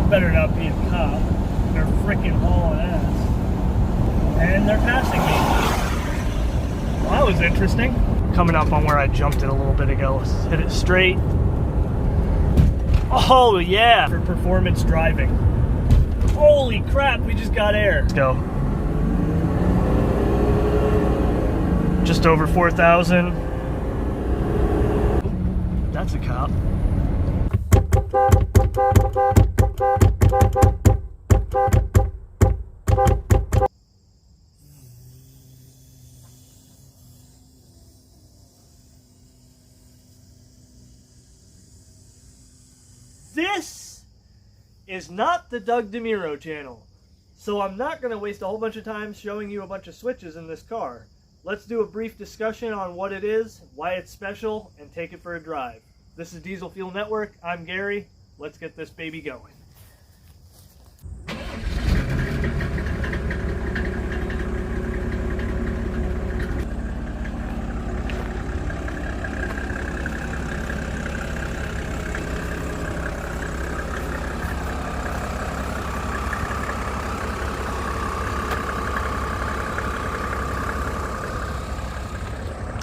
better not be a cop. They're freaking hauling ass. And they're passing me. Well, that was interesting. Coming up on where I jumped it a little bit ago. Let's hit it straight. Oh yeah! For performance driving. Holy crap, we just got air. Let's go. Just over 4,000. That's a cop. This is not the Doug DeMuro channel, so I'm not going to waste a whole bunch of time showing you a bunch of switches in this car. Let's do a brief discussion on what it is, why it's special, and take it for a drive. This is Diesel Fuel Network. I'm Gary. Let's get this baby going.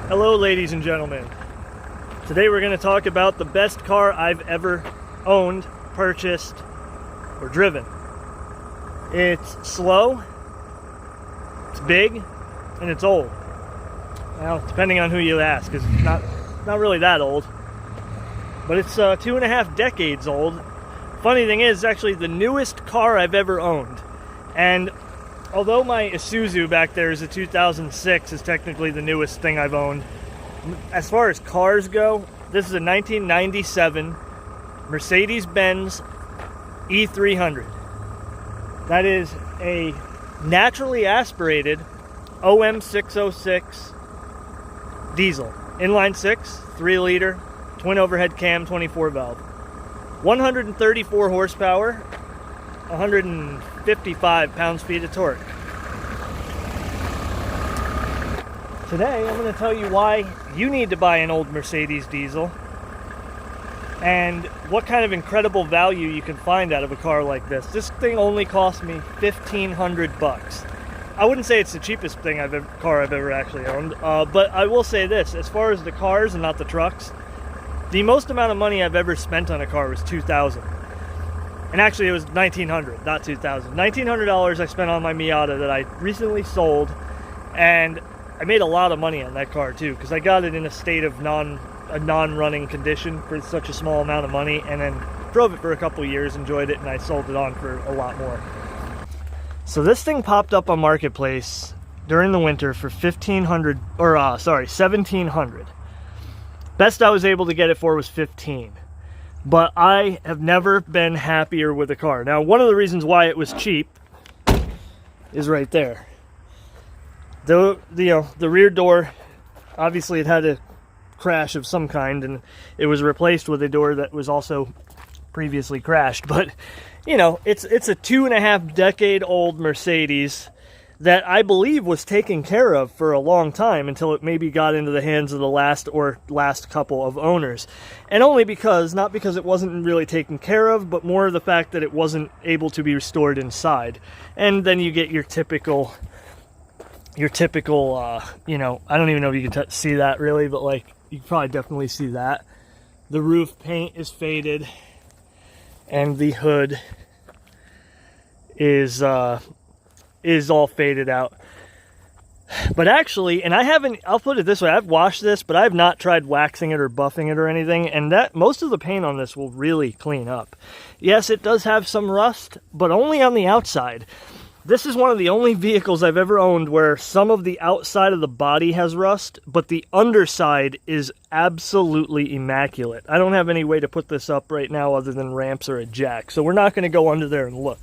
Hello, ladies and gentlemen. Today we're going to talk about the best car I've ever owned, purchased, or driven. It's slow, it's big, and it's old. Well, depending on who you ask, it's not really that old. But it's 2.5 decades old. Funny thing is, it's actually the newest car I've ever owned. And although my Isuzu back there is a 2006, is technically the newest thing I've owned. As far as cars go, this is a 1997 Mercedes-Benz E300. That is a naturally aspirated OM606 diesel. Inline 6, 3 liter, twin overhead cam, 24 valve. 134 horsepower, 155 pounds-feet of torque. Today, I'm going to tell you why you need to buy an old Mercedes diesel and what kind of incredible value you can find out of a car like this. This thing only cost me $1,500. I wouldn't say it's the cheapest car I've ever actually owned, but I will say this: as far as the cars and not the trucks, the most amount of money I've ever spent on a car was $2,000. And actually, it was $1,900, not $2,000. $1,900 I spent on my Miata that I recently sold, and I made a lot of money on that car too, because I got it in a state of non-running condition for such a small amount of money, and then drove it for a couple years, enjoyed it, and I sold it on for a lot more. So this thing popped up on Marketplace during the winter for $1,700. Best I was able to get it for was $15,000. But I have never been happier with a car. Now, one of the reasons why it was cheap is right there. The rear door, obviously it had a crash of some kind, and it was replaced with a door that was also previously crashed. But, you know, it's a 2.5 decade old Mercedes that I believe was taken care of for a long time until it maybe got into the hands of the last couple of owners. And only because, not because it wasn't really taken care of, but more the fact that it wasn't able to be restored inside. And then you get your typical, you know, I don't even know if you can see that really, but like, you can probably definitely see that. The roof paint is faded, and the hood is all faded out. But actually, and I'll put it this way, I've washed this, but I've not tried waxing it or buffing it or anything, and that most of the paint on this will really clean up. Yes, it does have some rust, but only on the outside. This is one of the only vehicles I've ever owned where some of the outside of the body has rust, but the underside is absolutely immaculate. I don't have any way to put this up right now other than ramps or a jack, so we're not going to go under there and look.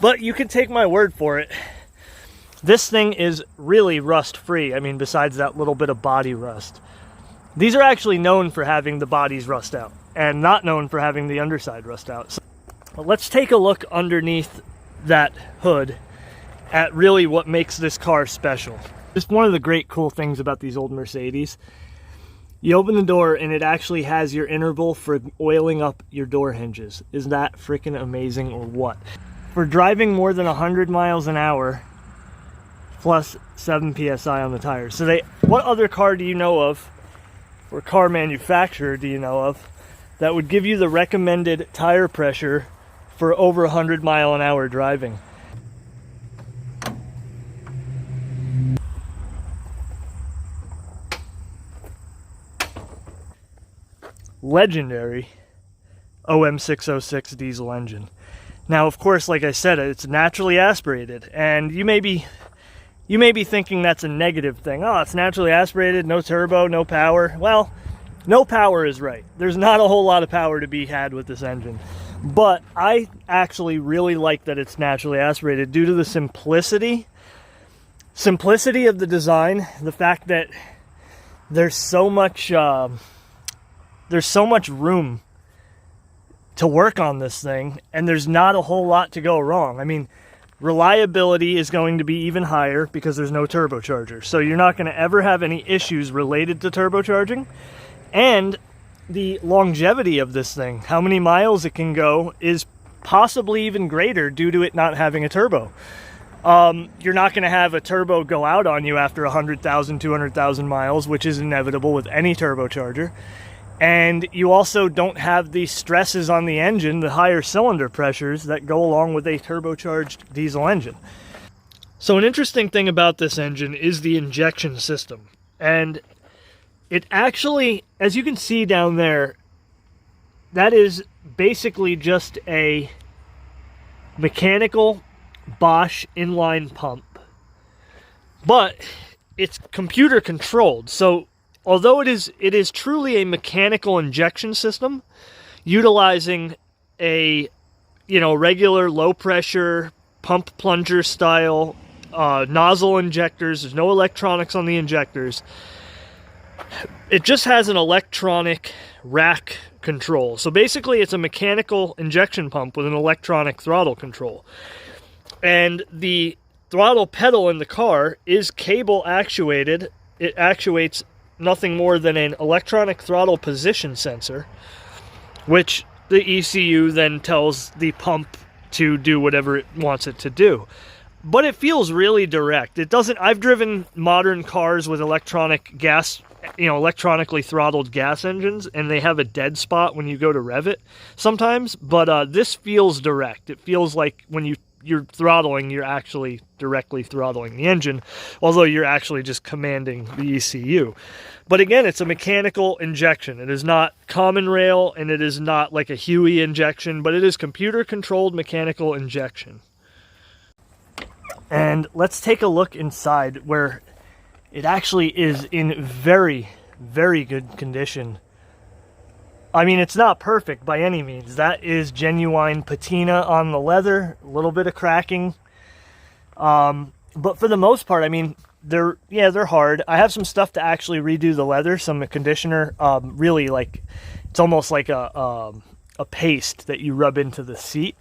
But you can take my word for it. This thing is really rust-free. I mean, besides that little bit of body rust. These are actually known for having the bodies rust out, and not known for having the underside rust out. So, let's take a look underneath that hood at really what makes this car special. Just one of the great cool things about these old Mercedes You open the door and it actually has your interval for oiling up your door hinges. Isn't that freaking amazing or what? For driving more than 100 miles an hour, plus 7 PSI on the tires. So what other car do you know of, or car manufacturer do you know of, that would give you the recommended tire pressure for over 100 mile an hour driving? Legendary OM606 diesel engine. Now, of course, like I said, it's naturally aspirated, and you may be thinking that's a negative thing. Oh, it's naturally aspirated, no turbo, no power. Well, no power is right. There's not a whole lot of power to be had with this engine. But I actually really like that it's naturally aspirated due to the simplicity of the design, the fact that there's so much room to work on this thing, and there's not a whole lot to go wrong. I mean, reliability is going to be even higher because there's no turbocharger. So you're not going to ever have any issues related to turbocharging. And the longevity of this thing, how many miles it can go, is possibly even greater due to it not having a turbo. You're not going to have a turbo go out on you after 100,000, 200,000 miles, which is inevitable with any turbocharger. And you also don't have the stresses on the engine, the higher cylinder pressures that go along with a turbocharged diesel engine. So an interesting thing about this engine is the injection system. And it actually, as you can see down there, that is basically just a mechanical Bosch inline pump. But it's computer controlled. So although it is truly a mechanical injection system, utilizing a regular low pressure pump plunger style nozzle injectors, there's no electronics on the injectors. It just has an electronic rack control. So basically it's a mechanical injection pump with an electronic throttle control. And the throttle pedal in the car is cable actuated. It actuates nothing more than an electronic throttle position sensor, which the ECU then tells the pump to do whatever it wants it to do. But it feels really direct. It doesn't. I've driven modern cars with electronic gas, electronically throttled gas engines, and they have a dead spot when you go to rev it sometimes. But this feels direct. It feels like when you're throttling, you're actually directly throttling the engine, although you're actually just commanding the ECU. But again, it's a mechanical injection. It is not common rail, and it is not like a HUI injection, but it is computer-controlled mechanical injection. And let's take a look inside, where it actually is in very, very good condition. I mean, it's not perfect by any means. That is genuine patina on the leather, a little bit of cracking. But for the most part, I mean, they're hard. I have some stuff to actually redo the leather, some conditioner. Really, like, it's almost like a paste that you rub into the seat.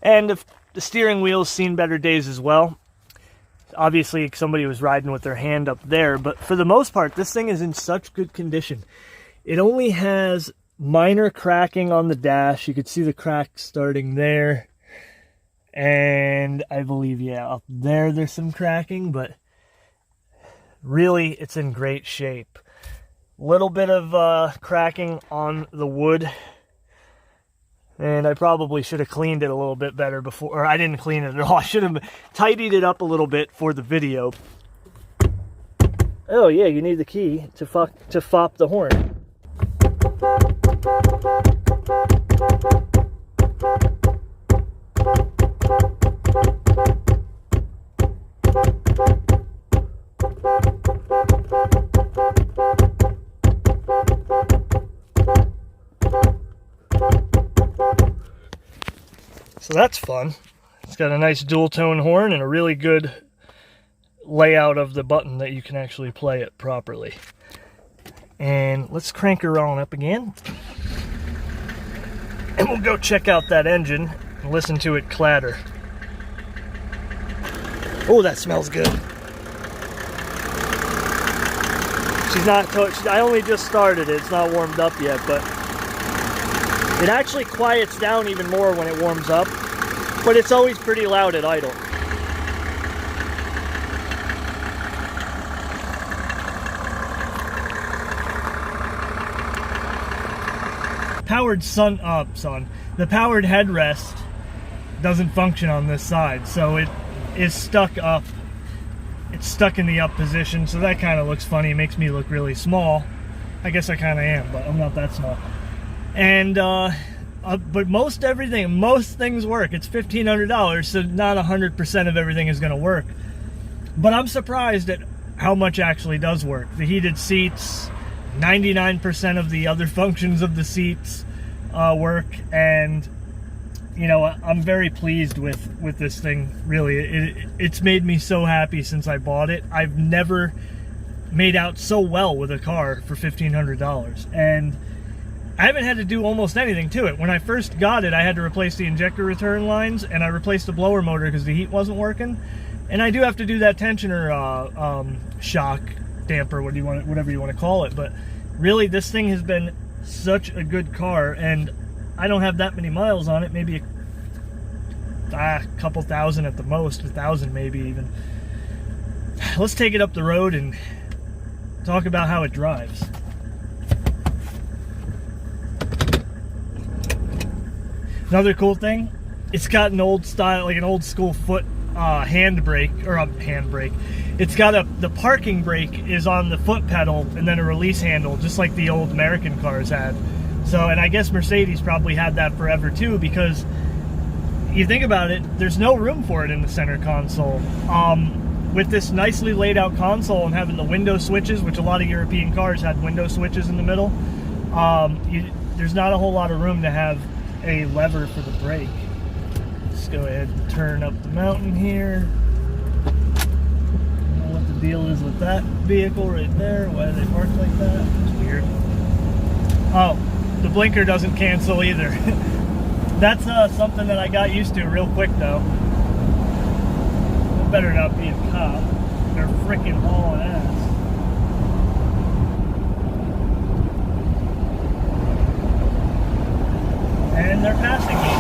And the steering wheel's seen better days as well. Obviously, somebody was riding with their hand up there, but for the most part, this thing is in such good condition. It only has minor cracking on the dash. You could see the crack starting there. And I believe, up there, there's some cracking, but really, it's in great shape. Little bit of cracking on the wood. And I probably should have cleaned it a little bit better before, or I didn't clean it at all. I should have tidied it up a little bit for the video. Oh yeah, you need the key to fop the horn. So that's fun. It's got a nice dual tone horn and a really good layout of the button that you can actually play it properly. And let's crank her on up again. And we'll go check out that engine and listen to it clatter. Oh, that smells good. She's not, I only just started it. It's not warmed up yet, but it actually quiets down even more when it warms up, but it's always pretty loud at idle. Powered the powered headrest doesn't function on this side, so it is stuck up. It's stuck in the up position, so that kind of looks funny. It makes me look really small. I guess I kind of am, but I'm not that small. And but most things work. It's $1,500, so not 100% of everything is going to work. But I'm surprised at how much actually does work. The heated seats, 99% of the other functions of the seats work, and you know, I'm very pleased with this thing. Really, it's made me so happy since I bought it. I've never made out so well with a car for $1,500, and I haven't had to do almost anything to it. When I first got it, I had to replace the injector return lines, and I replaced the blower motor because the heat wasn't working. And I do have to do that tensioner shock damper, whatever you want to call it. But really, this thing has been such a good car, and I don't have that many miles on it. Maybe a couple thousand at the most, 1,000 maybe even. Let's take it up the road and talk about how it drives. Another cool thing, it's got an old style, like an old school foot handbrake, or a handbrake. It's got the parking brake is on the foot pedal and then a release handle, just like the old American cars had. So, and I guess Mercedes probably had that forever too, because you think about it, there's no room for it in the center console. With this nicely laid out console and having the window switches, which a lot of European cars had window switches in the middle, there's not a whole lot of room to have a lever for the brake. Let's go ahead and turn up the mountain here. I don't know what the deal is with that vehicle right there. Why do they park like that? It's weird. Oh, the blinker doesn't cancel either. That's something that I got used to real quick though. It better not be a cop. They're freaking hauling ass. And they're passing me.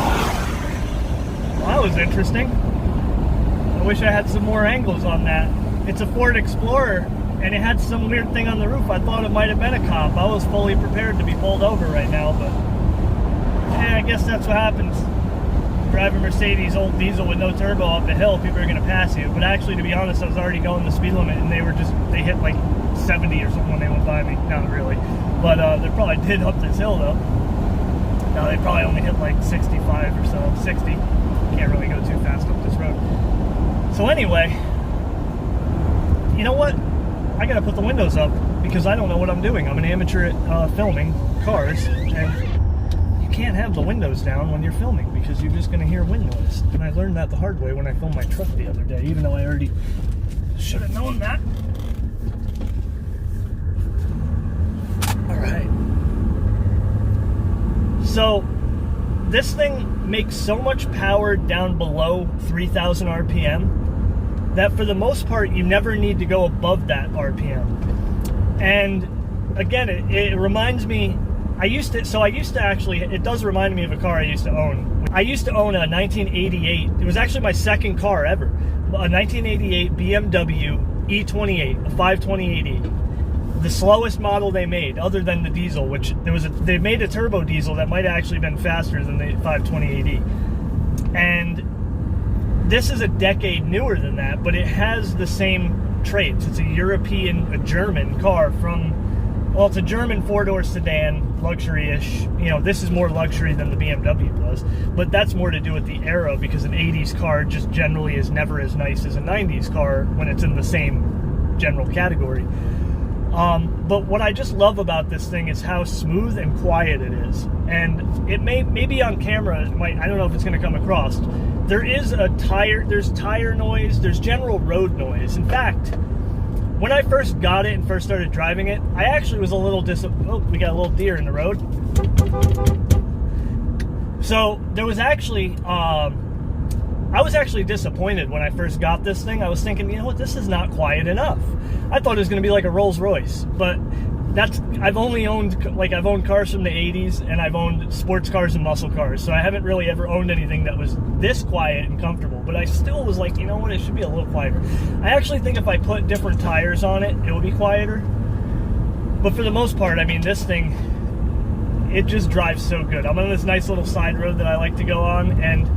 Well, that was interesting. I wish I had some more angles on that. It's a Ford Explorer, and it had some weird thing on the roof. I thought it might have been a cop. I was fully prepared to be pulled over right now, but yeah, I guess that's what happens. Drive a Mercedes old diesel with no turbo up a hill, people are going to pass you. But actually, to be honest, I was already going the speed limit, and they hit like 70 or something when they went by me. Not really. But they probably did up this hill, though. No, they probably only hit like 65 or so, 60. Can't really go too fast up this road. So anyway, you know what? I gotta put the windows up because I don't know what I'm doing. I'm an amateur at filming cars, and you can't have the windows down when you're filming because you're just gonna hear wind noise. And I learned that the hard way when I filmed my truck the other day, even though I already should have known that. All right. So this thing makes so much power down below 3,000 RPM that for the most part you never need to go above that RPM. And again, it reminds me, it does remind me of a car I used to own. I used to own a 1988, it was actually my second car ever, a 1988 BMW E28, a 528e. The slowest model they made, other than the diesel, which they made a turbo diesel that might have actually been faster than the 528e. And this is a decade newer than that, but it has the same traits. It's a German car it's a German four-door sedan, luxury-ish. You know, this is more luxury than the BMW was, but that's more to do with the era, because an 80s car just generally is never as nice as a 90s car when it's in the same general category. But what I just love about this thing is how smooth and quiet it is. And it maybe on camera, I don't know if it's going to come across. There's tire noise, there's general road noise. In fact, when I first got it and first started driving it, I actually was a little we got a little deer in the road. I was actually disappointed when I first got this thing. I was thinking, you know what, this is not quiet enough. I thought it was going to be like a Rolls Royce, but I've owned cars from the 80s, and I've owned sports cars and muscle cars, so I haven't really ever owned anything that was this quiet and comfortable, but I still was like, you know what, it should be a little quieter. I actually think if I put different tires on it, it will be quieter, but for the most part, I mean, this thing, it just drives so good. I'm on this nice little side road that I like to go on, and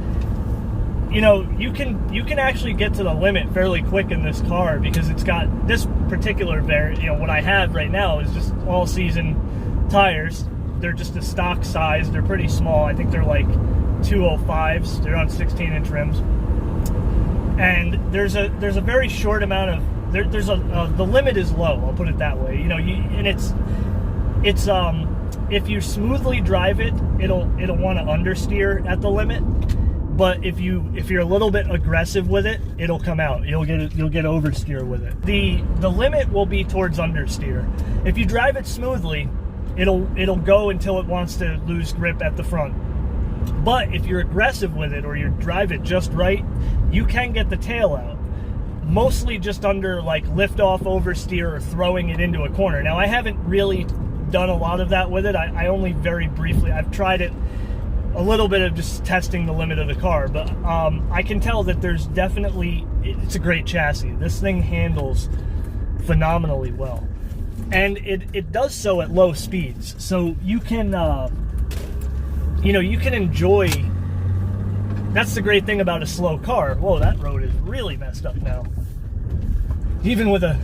you know, you can actually get to the limit fairly quick in this car because it's got this particular what I have right now is just all season tires. They're just a stock size. They're pretty small. I think they're like 205s. They're on 16-inch rims. And there's a very short amount of the limit is low. I'll put it that way. You know, and it's if you smoothly drive it, it'll want to understeer at the limit. But if you're a little bit aggressive with it, it'll come out. You'll get oversteer with it. The limit will be towards understeer. If you drive it smoothly, it'll go until it wants to lose grip at the front. But if you're aggressive with it or you drive it just right, you can get the tail out. Mostly just under like lift off, oversteer, or throwing it into a corner. Now I haven't really done a lot of that with it. I only very briefly. I've tried it. A little bit of just testing the limit of the car, but I can tell that there's definitely, it's a great chassis. This thing handles phenomenally well, and it does so at low speeds, so you can you can enjoy. That's the great thing about a slow car. Whoa, that road is really messed up now. Even with a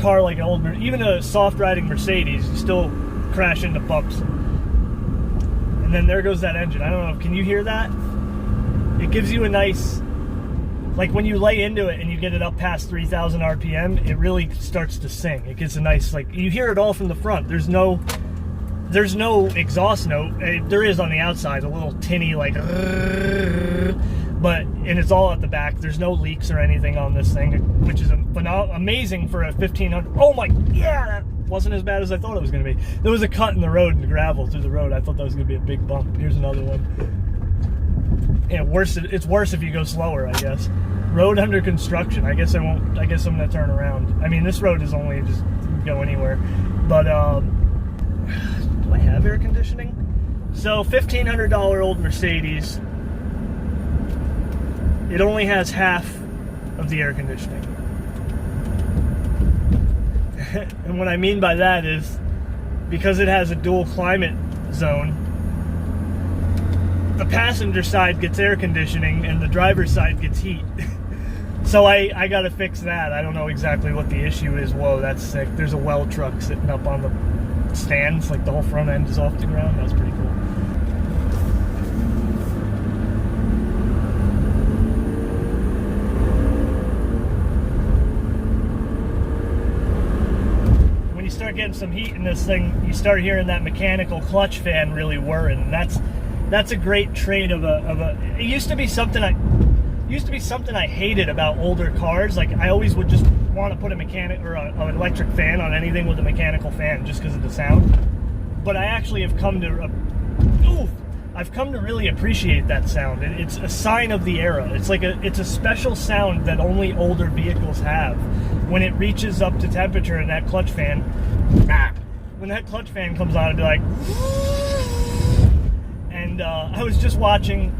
car like even a soft riding Mercedes, you still crash into bumps. And then there goes that engine. I don't know, can you hear that? It gives you a nice, like when you lay into it and you get it up past 3,000 RPM, it really starts to sing. It gets a nice, like, you hear it all from the front. There's no exhaust note. There is on the outside, a little tinny, like, and it's all at the back. There's no leaks or anything on this thing, which is amazing for a 1500. Oh my, yeah, that wasn't as bad as I thought it was going to be. There was a cut in the road, in the gravel through the road. I thought that was going to be a big bump. Here's another one. Yeah, it's worse if you go slower, I guess. Road under construction. I guess I'm going to turn around. I mean, this road is only just go anywhere. But, do I have air conditioning? So, $1,500 old Mercedes. It only has half of the air conditioning. And what I mean by that is because it has a dual climate zone, the passenger side gets air conditioning and the driver's side gets heat. So I gotta fix that. I don't know exactly what the issue is. Whoa, that's sick. There's a well truck sitting up on the stands, like the whole front end is off the ground. That's pretty cool. Start getting some heat in this thing, you start hearing that mechanical clutch fan really whirring, and that's a great trait of a it used to be something I hated about older cars. Like, I always would just want to put a mechanic or an electric fan on anything with a mechanical fan just because of the sound. But I actually have come to really appreciate that sound. It's a sign of the era. It's a special sound that only older vehicles have. When it reaches up to temperature and that clutch fan, when that clutch fan comes on, it'd be like, and I was watching,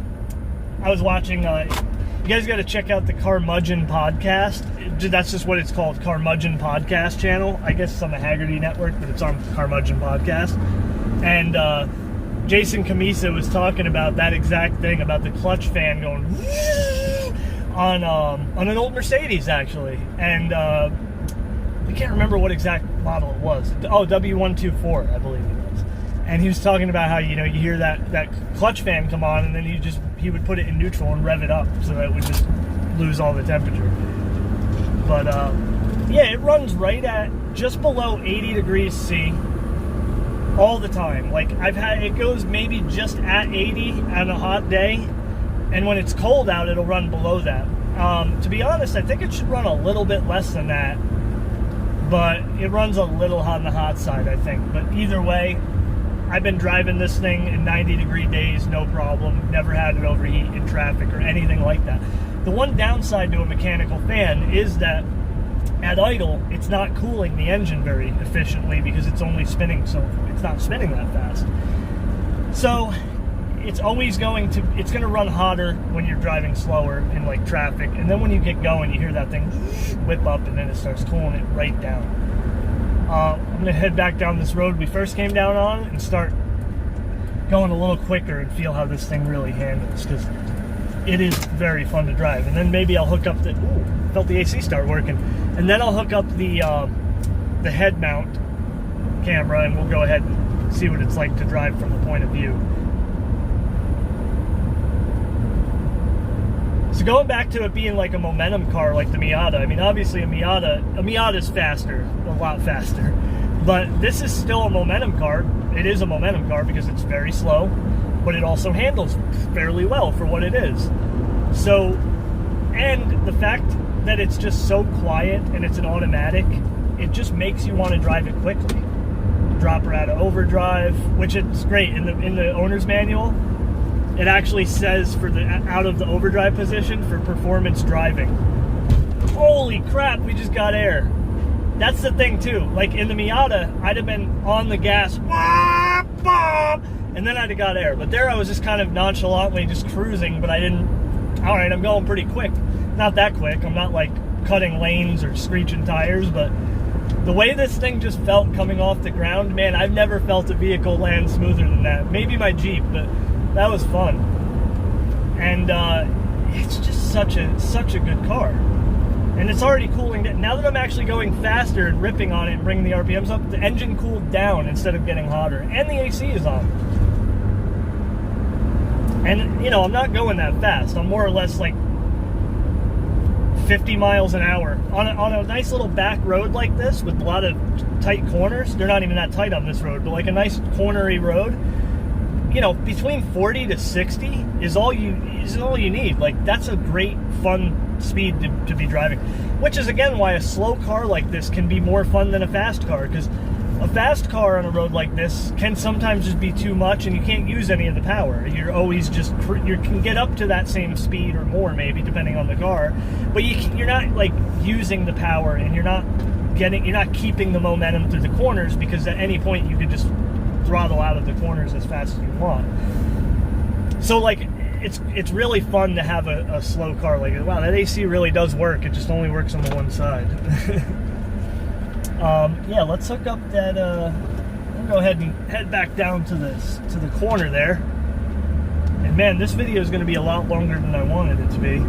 you guys got to check out the Carmudgeon podcast. That's just what it's called, Carmudgeon Podcast channel. I guess it's on the Haggerty Network, but it's on Carmudgeon Podcast. And Jason Camisa was talking about that exact thing, about the clutch fan going on an old Mercedes, actually. And I can't remember what exact model it was. Oh, W210, I believe it was. And he was talking about how, you hear that clutch fan come on, and then he would put it in neutral and rev it up so that it would just lose all the temperature. But yeah, it runs right at just below 80 degrees C all the time. Like, it goes maybe just at 80 on a hot day, and when it's cold out, it'll run below that. To be honest, I think it should run a little bit less than that, but it runs a little on the hot side, I think. But either way, I've been driving this thing in 90-degree days, no problem. Never had it overheat in traffic or anything like that. The one downside to a mechanical fan is that at idle, it's not cooling the engine very efficiently because it's only spinning, so it's not spinning that fast. So it's always going to run hotter when you're driving slower in like traffic, and then when you get going, you hear that thing whip up, and then it starts cooling it right down. I'm gonna head back down this road we first came down on and start going a little quicker and feel how this thing really handles, because it is very fun to drive. And then maybe I'll hook up the, felt the AC start working, and then I'll hook up the head mount camera, and we'll go ahead and see what it's like to drive from the point of view. So going back to it being like a momentum car like the Miata, I mean, obviously a Miata is faster, a lot faster, but this is still a momentum car. It is a momentum car because it's very slow, but it also handles fairly well for what it is. So, and the fact that it's just so quiet and it's an automatic, it just makes you want to drive it quickly. Drop her out of overdrive, which is great. In the owner's manual, it actually says for the out of the overdrive position for performance driving. Holy crap, we just got air. That's the thing too. Like in the Miata, I'd have been on the gas, and then I'd have got air. But there I was just kind of nonchalantly just cruising, but I didn't, all right, I'm going pretty quick. Not that quick. I'm not like cutting lanes or screeching tires, but the way this thing just felt coming off the ground, man, I've never felt a vehicle land smoother than that. Maybe my Jeep, but that was fun. And it's just such a good car. And it's already cooling down. Now that I'm actually going faster and ripping on it and bringing the RPMs up, the engine cooled down instead of getting hotter. And the AC is on. And, you know, I'm not going that fast. I'm more or less like 50 miles an hour. On a nice little back road like this with a lot of tight corners. They're not even that tight on this road, but like a nice cornery road. You know, between 40 to 60 is all you need. Like, that's a great, fun speed to be driving. Which is, again, why a slow car like this can be more fun than a fast car. Because a fast car on a road like this can sometimes just be too much, and you can't use any of the power. You're always just, you can get up to that same speed or more, maybe, depending on the car. But you're not, like, using the power, and you're not keeping the momentum through the corners, because at any point you could just throttle out of the corners as fast as you want. So like it's really fun to have a slow car like it. Wow, that AC really does work. It just only works on the one side. Yeah, let's hook up that we'll go ahead and head back down to the corner there. And man, this video is going to be a lot longer than I wanted it to be.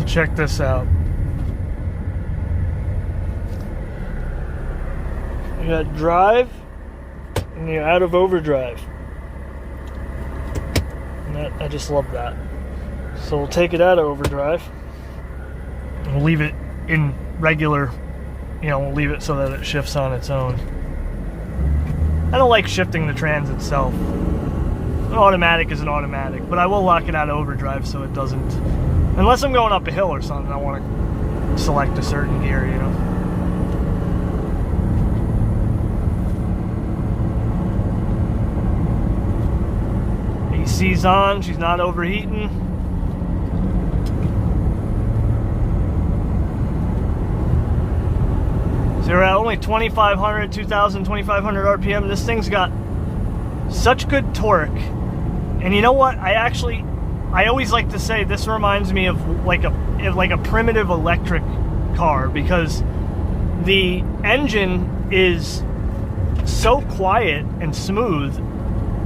Check this out. You got drive and you're out of overdrive. And I just love that. So we'll take it out of overdrive. We'll leave it in regular, we'll leave it so that it shifts on its own. I don't like shifting the trans itself. An automatic is an automatic, but I will lock it out of overdrive so it doesn't, unless I'm going up a hill or something, I want to select a certain gear, AC's on, she's not overheating. So we're at only 2,500, 2,000, 2,500 RPM. This thing's got such good torque. And you know what? I always like to say this reminds me of like a primitive electric car, because the engine is so quiet and smooth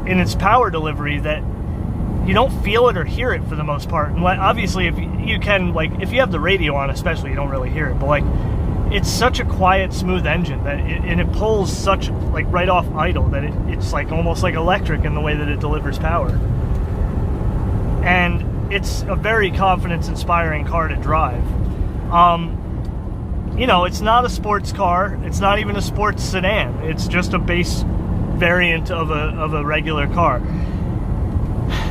in its power delivery that you don't feel it or hear it for the most part. And obviously, if you can, if you have the radio on especially, you don't really hear it. But it's such a quiet, smooth engine that it pulls such right off idle that it's almost like electric in the way that it delivers power. And it's a very confidence-inspiring car to drive. It's not a sports car. It's not even a sports sedan. It's just a base variant of a regular car.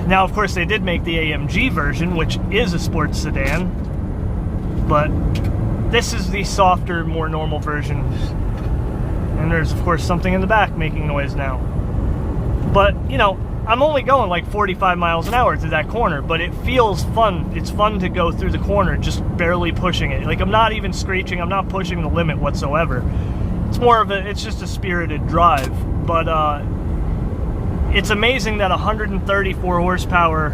Now, of course, they did make the AMG version, which is a sports sedan, but this is the softer, more normal version. And there's, of course, something in the back making noise now. But, I'm only going 45 miles an hour through that corner, but it feels fun. It's fun to go through the corner, just barely pushing it. I'm not even screeching. I'm not pushing the limit whatsoever. It's just a spirited drive. But it's amazing that 134 horsepower,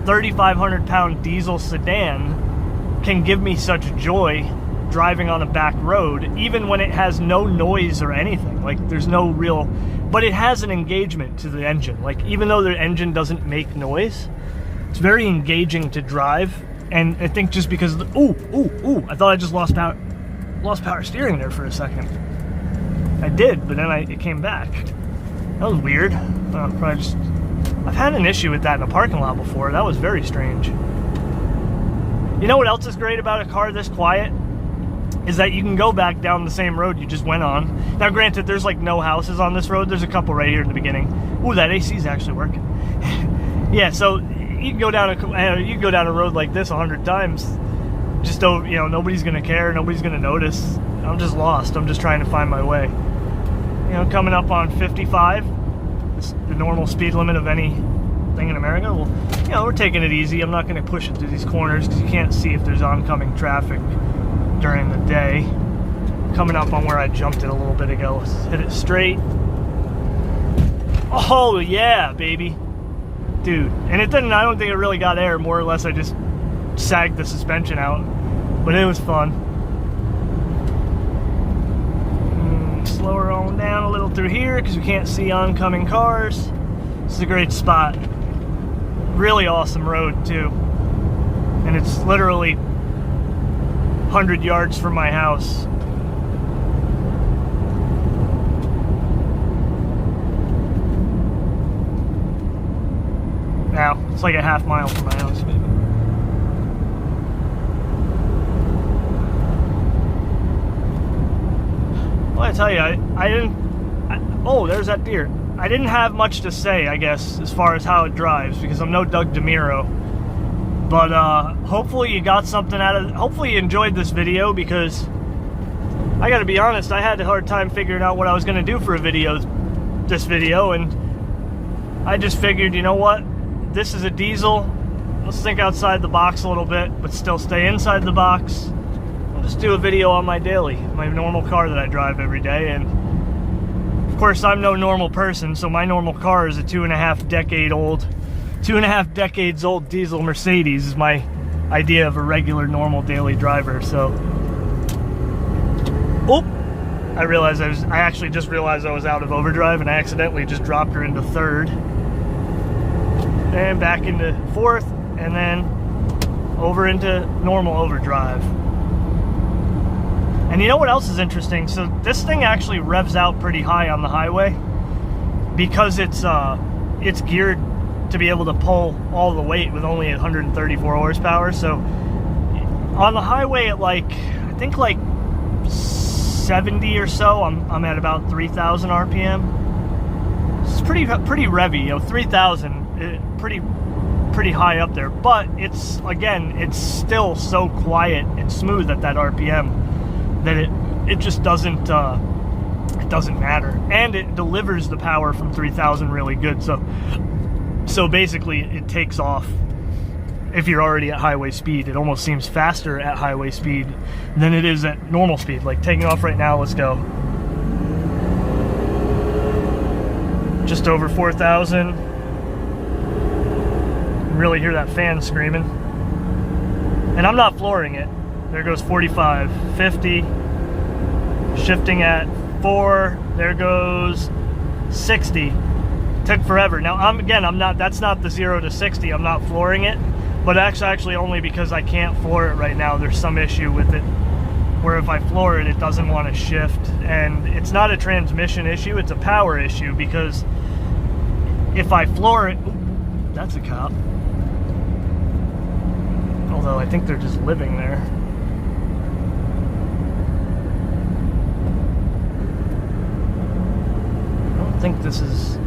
3,500 pound diesel sedan can give me such joy driving on a back road, even when it has no noise or anything. There's no real, but it has an engagement to the engine. Even though the engine doesn't make noise, it's very engaging to drive. And I think just because of the, I thought I just lost power steering there for a second. I did, but then it came back. That was weird. I've had an issue with that in a parking lot before. That was very strange. You know what else is great about a car this quiet? Is that you can go back down the same road you just went on. Now, granted, there's no houses on this road. There's a couple right here in the beginning. Ooh, that AC is actually working. Yeah, so you can go down a road like this 100 times. Just don't, nobody's gonna care. Nobody's gonna notice. I'm just lost. I'm just trying to find my way. Coming up on 55, it's the normal speed limit of anything in America. Well, we're taking it easy. I'm not gonna push it through these corners because you can't see if there's oncoming traffic during the day. Coming up on where I jumped it a little bit ago. Let's hit it straight. Oh yeah, baby. Dude. And I don't think it really got air. More or less I just sagged the suspension out. But it was fun. Slower on down a little through here because we can't see oncoming cars. This is a great spot. Really awesome road too. And it's literally 100 yards from my house. Now, it's like a half mile from my house, maybe. Well, I tell you, oh, there's that deer. I didn't have much to say, I guess, as far as how it drives, because I'm no Doug DeMuro. But hopefully you got something out of it. Hopefully you enjoyed this video, because I gotta be honest, I had a hard time figuring out what I was gonna do for this video, and I just figured, you know what? This is a diesel. Let's think outside the box a little bit, but still stay inside the box. I'll just do a video on my daily, my normal car that I drive every day. And of course, I'm no normal person, so my normal car is a 2.5 decades old diesel Mercedes is my idea of a regular, normal daily driver. So, oh, I actually just realized I was out of overdrive, and I accidentally just dropped her into third. And back into fourth, and then over into normal overdrive. And you know what else is interesting? So this thing actually revs out pretty high on the highway because it's geared to be able to pull all the weight with only 134 horsepower. So on the highway at like, I think like 70 or so, I'm at about 3,000 RPM. It's pretty revvy, you know, 3,000, pretty high up there. But it's, again, it's still so quiet and smooth at that RPM that it just doesn't matter, and it delivers the power from 3,000 really good. So basically, it takes off if you're already at highway speed. It almost seems faster at highway speed than it is at normal speed. Like taking off right now, let's go. Just over 4,000. Really hear that fan screaming. And I'm not flooring it. There goes 45, 50, shifting at 4, there goes 60. Took forever. Now I'm not, that's not the 0 to 60, I'm not flooring it, but actually only because I can't floor it right now. There's some issue with it where if I floor it, it doesn't want to shift, and it's not a transmission issue, it's a power issue, because if I floor it, ooh, that's a cop. Although I think they're just living there. I think this is,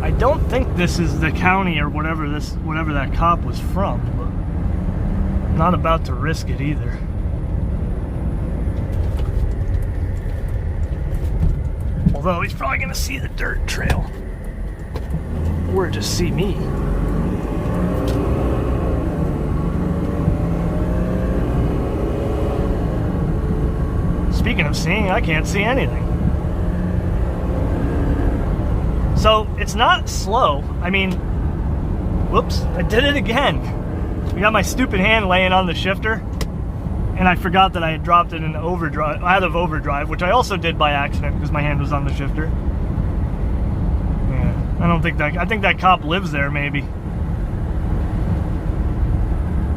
I don't think this is the county or whatever that cop was from, but I'm not about to risk it either. Although he's probably gonna see the dirt trail or just see me. Speaking of seeing, I can't see anything. So it's not slow. I mean, whoops, I did it again. I got my stupid hand laying on the shifter, and I forgot that I had dropped it in overdrive, out of overdrive, which I also did by accident because my hand was on the shifter. Yeah, I think that cop lives there maybe.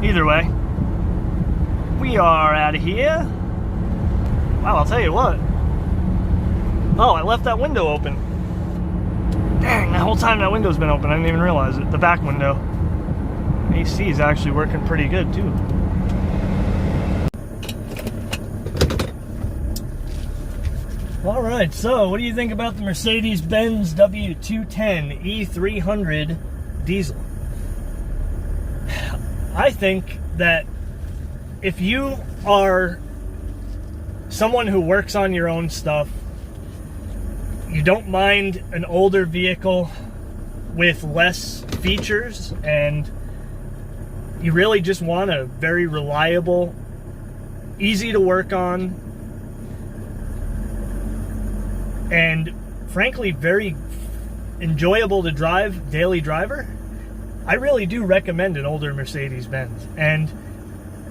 Either way, we are out of here. Wow, I'll tell you what. Oh, I left that window open. Dang, that whole time that window's been open, I didn't even realize it. The back window. AC is actually working pretty good, too. Alright, so what do you think about the Mercedes-Benz W210 E300 diesel? I think that if you are someone who works on your own stuff, you don't mind an older vehicle with less features, and you really just want a very reliable, easy to work on, and frankly very enjoyable to drive daily driver, I really do recommend an older Mercedes-Benz, and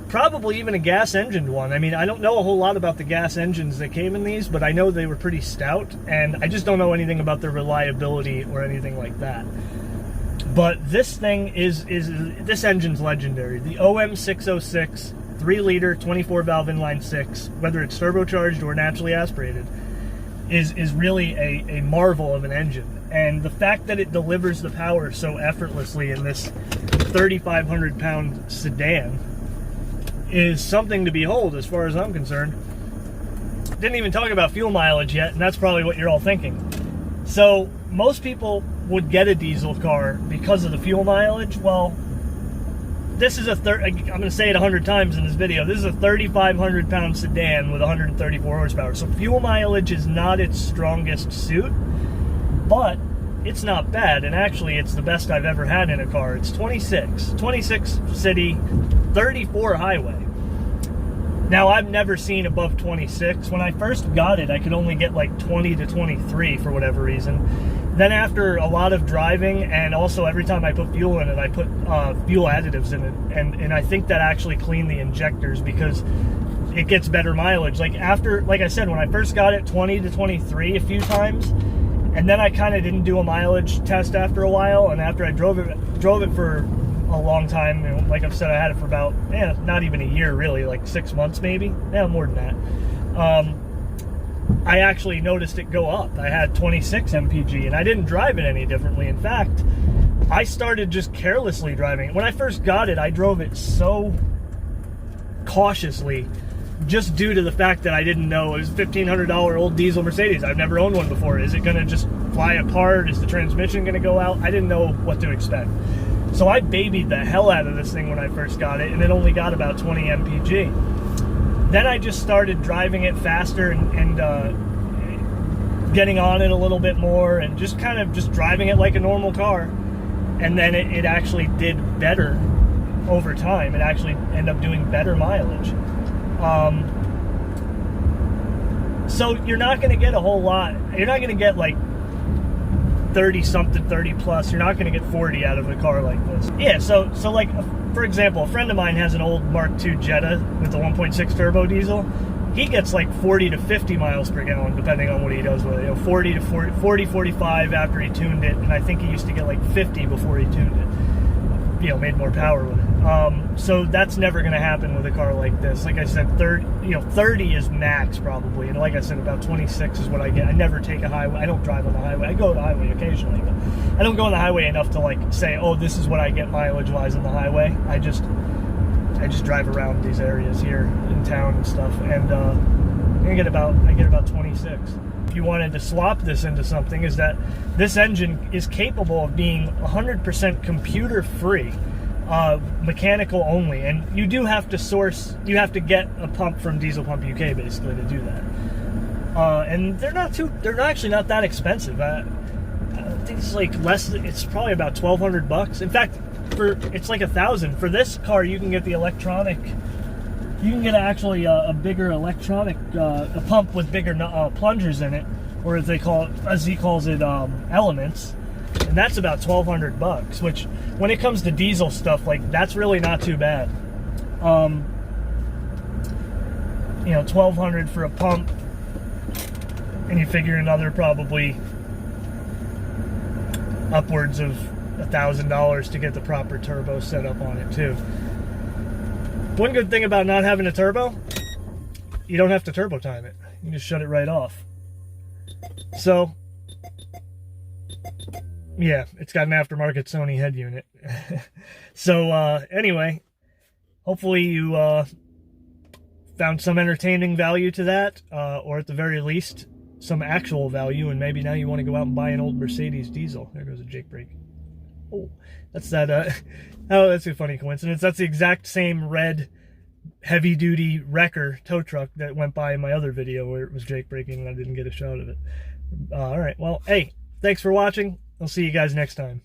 probably even a gas-engined one. I mean, I don't know a whole lot about the gas engines that came in these, but I know they were pretty stout, and I just don't know anything about their reliability or anything like that. But this thing this engine's legendary. The OM606 3-liter 24-valve inline 6, whether it's turbocharged or naturally aspirated, is really a marvel of an engine. And the fact that it delivers the power so effortlessly in this 3,500-pound sedan is something to behold as far as I'm concerned. Didn't even talk about fuel mileage yet, and that's probably what you're all thinking. So most people would get a diesel car because of the fuel mileage. Well, this is I'm going to say it 100 times in this video. This is a 3,500-pound sedan with 134 horsepower. So fuel mileage is not its strongest suit, but it's not bad, and actually it's the best I've ever had in a car. It's 26 city, 34 highway. Now, I've never seen above 26. When I first got it, I could only get like 20 to 23 for whatever reason. Then after a lot of driving, and also every time I put fuel in it, I put fuel additives in it, and I think that actually cleaned the injectors because it gets better mileage. Like I said, when I first got it, 20 to 23 a few times, and then I kind of didn't do a mileage test after a while, and after I drove it for a long time, you know, like I've said, I had it for about, not even a year really, like 6 months maybe, more than that. I actually noticed it go up. I had 26 mpg, and I didn't drive it any differently. In fact, I started just carelessly driving it. When I first got it, I drove it so cautiously, just due to the fact that I didn't know it was a $1,500 old diesel Mercedes. I've never owned one before. Is it going to just fly apart? Is the transmission going to go out? I didn't know what to expect. So I babied the hell out of this thing when I first got it, and it only got about 20 mpg. Then I just started driving it faster and getting on it a little bit more, and just kind of just driving it like a normal car. And then it actually did better over time. It actually ended up doing better mileage. So you're not going to get a whole lot. You're not going to get like 30 something, 30 plus. You're not going to get 40 out of a car like this. Yeah, so like, for example, a friend of mine has an old Mark II Jetta with a 1.6 turbo diesel. He gets like 40 to 50 miles per gallon, depending on what he does with it. You know, 40 to 40, 45 after he tuned it, and I think he used to get like 50 before he tuned it. You know, made more power with it. So that's never going to happen with a car like this. Like I said, 30 is max probably, and like I said, about 26 is what I get. I never take a highway. I don't drive on the highway. I go on the highway occasionally, but I don't go on the highway enough to like say, oh, this is what I get mileage-wise on the highway. I just drive around these areas here in town and stuff, and I get about 26. If you wanted to swap this into something, is that this engine is capable of being 100% computer free, mechanical only, and you do have to get a pump from Diesel Pump UK basically to do that. And they're actually not that expensive. I think it's like it's probably about $1,200. In fact, it's like $1,000 for this car. You can get the electronic. You can get actually a bigger electronic a pump with bigger plungers in it, or as he calls it, elements, and that's about $1,200. Which, when it comes to diesel stuff, like that's really not too bad. You know, $1,200 for a pump, and you figure another probably upwards of $1,000 to get the proper turbo set up on it too. One good thing about not having a turbo, you don't have to turbo time it. You can just shut it right off. So, yeah, it's got an aftermarket Sony head unit. So, anyway, hopefully you found some entertaining value to that, or at the very least, some actual value, and maybe now you want to go out and buy an old Mercedes diesel. There goes a Jake brake. Oh, that's that, oh, that's a funny coincidence. That's the exact same red heavy-duty wrecker tow truck that went by in my other video where it was Jake braking and I didn't get a shot of it. All right, well, hey, thanks for watching. I'll see you guys next time.